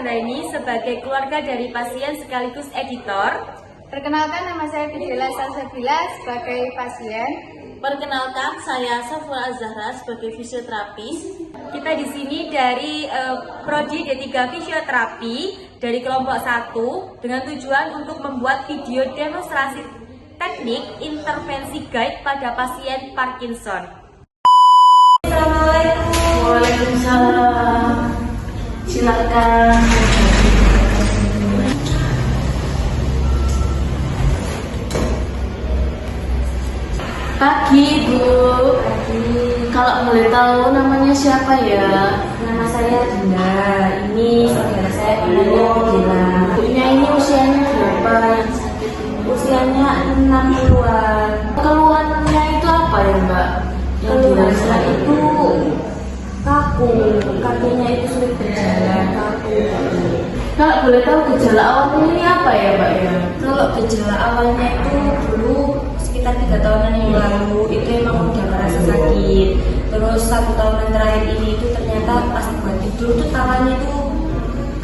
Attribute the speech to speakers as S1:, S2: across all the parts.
S1: Anggraini sebagai keluarga dari pasien sekaligus editor.
S2: Perkenalkan, nama saya Fidela Salsabila sebagai pasien.
S1: Perkenalkan, saya Safura Azahra sebagai fisioterapis. Kita di sini dari Prodi D3 Fisioterapi dari kelompok 1 dengan tujuan untuk membuat video demonstrasi teknik intervensi guide pada pasien Parkinson.
S2: Assalamualaikum.
S1: Waalaikumsalam. Silakan. Pagi, Bu.
S2: Pagi.
S1: Kalau boleh tahu namanya siapa ya?
S2: Nama saya Dinda. Ini saudara saya namanya Fidela.
S1: Ibunya ini usianya berapa yang sakit ini?
S2: Usianya 60-an.
S1: Keluhannya itu apa ya, Mbak? Yang
S2: Keluhannya
S1: dirasain?
S2: itu kaku, kakinya itu sulit berjalan, kaku.
S1: Kalau boleh tahu gejala awalnya ini apa ya, Mbak ya?
S2: Kalau gejala awalnya itu dulu sekitar 3 tahunan yang lalu itu emang udah merasa sakit. Terus 1 tahunan terakhir ini itu ternyata pas buat tidur tuh tangannya tuh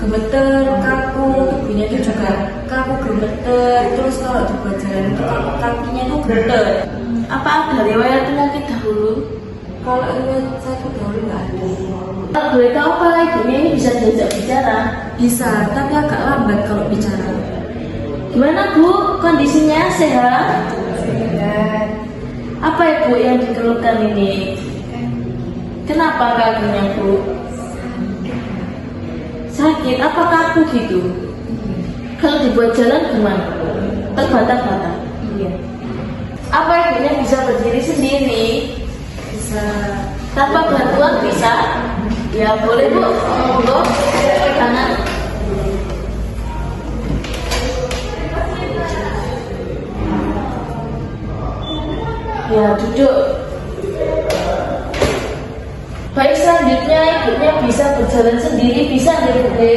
S2: gemeter, kaku, tubuhnya tuh juga kaku, gemeter. Terus kalau dibuat jalan itu kakinya tuh gemeter.
S1: Apa ada riwayat penyakit dahulu?
S2: Kalau ini sakit dahulu nggak ada.
S1: Kalau boleh tahu kalau ibunya ini bisa diajak bicara?
S2: Bisa, tapi agak lambat kalau bicara.
S1: Gimana, Bu? Kondisinya sehat?
S2: Dan
S1: Apa ya, Bu, yang dikeluhkan ini? Kenapa kakinya, Bu? Sakit? Apa kaku gitu? Kalau dibuat jalan gimana? Terbata-bata?
S2: iya,
S1: Apa ibunya bisa berdiri sendiri?
S2: bisa.
S1: Tanpa bantuan bisa? Ya boleh, Bu. Monggo, pegangan. Ya, duduk. Baik, selanjutnya ibunya bisa berjalan sendiri, bisa nggak, Bu?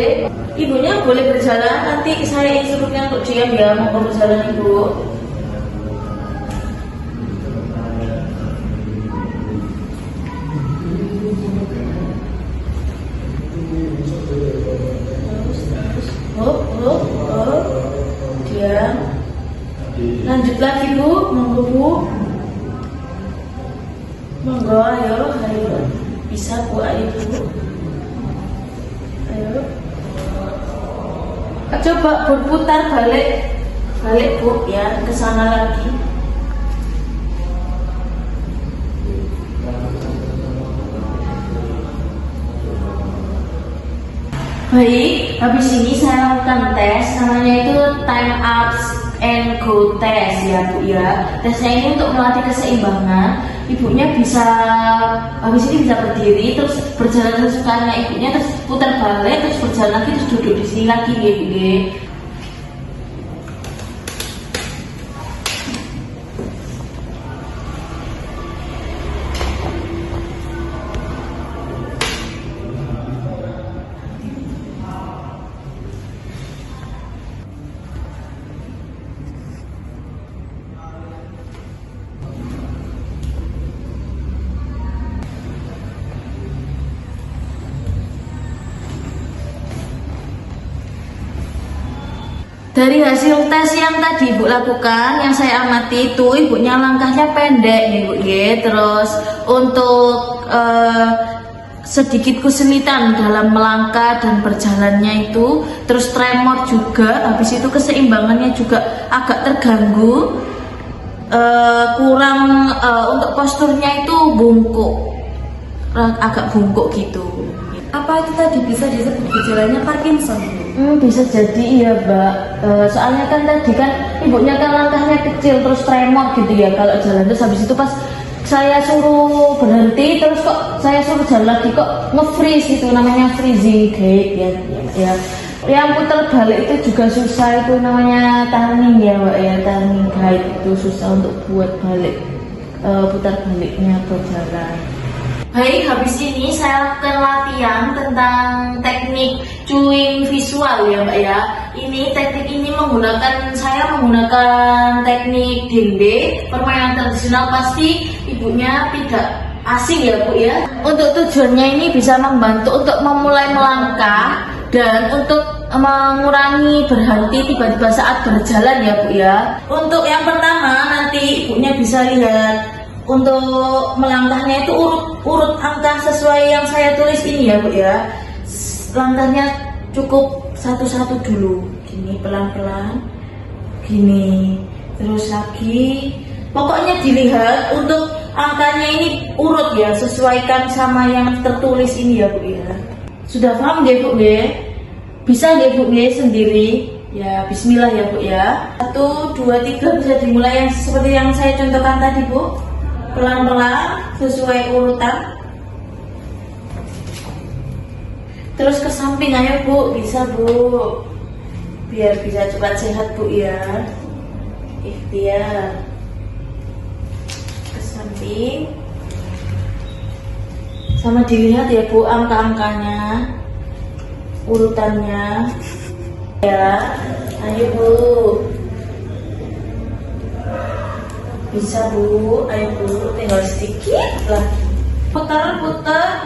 S1: Ibunya boleh berjalan, nanti saya instruksinya untuk diam ya, mau berjalan Ibu. Diam. Lanjut lagi, Bu. Monggo, Bu. Monggo, ayo. Bisa, Bu, ayo, Bu. Ayo. Coba berputar balik. Balik, Bu, ya, ke sana lagi. Baik, habis ini saya lakukan tes, namanya itu time up and go test ya, Bu ya. Tesnya ini untuk melatih keseimbangan. Ibunya bisa habis ini bisa berdiri, terus berjalan sesukanya ibunya, terus putar balik, terus berjalan lagi, terus duduk di sini lagi ya, Bu ya. Dari hasil tes yang tadi Ibu lakukan, yang saya amati itu ibunya langkahnya pendek nih, Bu ya. Terus untuk sedikit kesulitan dalam melangkah dan berjalannya itu, terus tremor juga, habis itu keseimbangannya juga agak terganggu, kurang untuk posturnya itu bungkuk, agak bungkuk gitu.
S2: Apa itu tadi bisa disebut gejalanya Parkinson?
S1: Bisa jadi iya, Mbak. Soalnya kan tadi kan ibunya kan langkahnya kecil terus tremor gitu ya kalau jalan, terus habis itu pas saya suruh berhenti terus kok saya suruh jalan lagi kok nge-freeze, itu namanya freezing gait ya. Yang putar balik itu juga susah, itu namanya turning ya, Mbak ya. Turning gait itu susah untuk buat balik, putar baliknya berjalan. Baik, habis ini saya lakukan latihan tentang teknik cuing visual ya, Mbak ya. Ini teknik ini saya menggunakan teknik dende, permainan tradisional, pasti ibunya tidak asing ya, Bu ya. Untuk tujuannya ini bisa membantu untuk memulai melangkah Dan untuk mengurangi berhenti tiba-tiba saat berjalan ya Bu ya. Untuk yang pertama nanti ibunya bisa lihat untuk melangkahnya itu urut angka sesuai yang saya tulis ini ya Bu ya. Langkahnya cukup satu-satu dulu, gini pelan-pelan, gini terus lagi. Pokoknya dilihat untuk angkanya ini urut ya, sesuaikan sama yang tertulis ini ya Bu ya. Sudah paham ya Bu ya? Bisa ya Bu ya sendiri? Ya bismillah ya Bu ya. 1, 2, 3 bisa dimulai yang seperti yang saya contohkan tadi Bu. Pelan-pelan sesuai urutan. Terus ke samping ayo Bu, bisa Bu. Biar bisa cepat sehat Bu ya. Ikhtiar. Ke samping. Sama dilihat ya Bu angka-angkanya, urutannya. Ya, ayo Bu. Bisa Bu, ayo Bu, tinggal sedikit lagi. Putar, muter,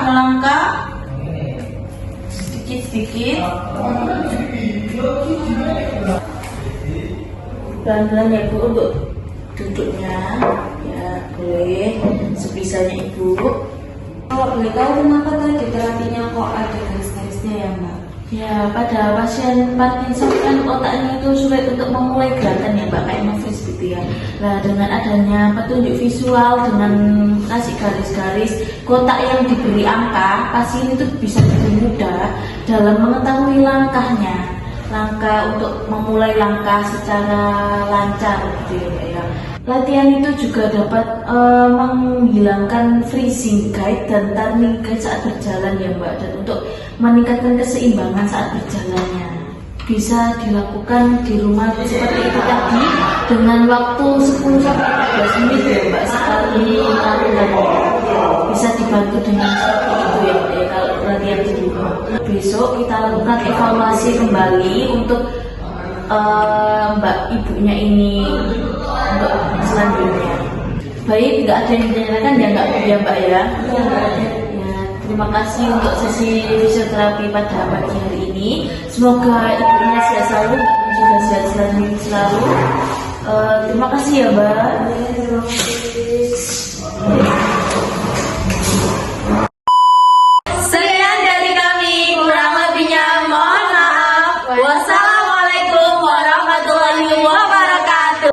S1: melangkah, sedikit. Pelan-pelan ya Bu untuk duduknya, ya boleh sebisanya Ibu.
S2: Kalau boleh tahu kenapa tadi terapinya kok ada garis-garisnya ya Mbak?
S1: Ya, pada pasien Parkinson kan otaknya itu sulit untuk memulai gerakan ya Mbak, kayak nge-freeze gitu ya. Nah, dengan adanya petunjuk visual dengan kasih garis-garis kotak yang diberi angka, pasien itu bisa lebih mudah dalam mengetahui langkah untuk memulai langkah secara lancar gitu ya Mbak ya. Latihan itu juga dapat menghilangkan freezing guide dan turning guide saat berjalan ya Mbak, dan untuk meningkatkan keseimbangan saat berjalannya. Bisa dilakukan di rumah seperti itu tadi dengan waktu 10-15 menit ya Mbak sekali latihan. Bisa dibantu dengan seperti itu ya Mbak ya kalau latihan di rumah. Besok kita lakukan evaluasi kembali untuk Mbak ibunya ini untuk selanjutnya. Baik, nggak ada yang ditanyakan ya nggak ya Mbak ya? Ya, terima kasih untuk sesi fisioterapi pada pagi hari ini. Semoga ibunya sehat selalu dan juga sehat selalu. Terima kasih ya Mbak.
S2: Terima kasih.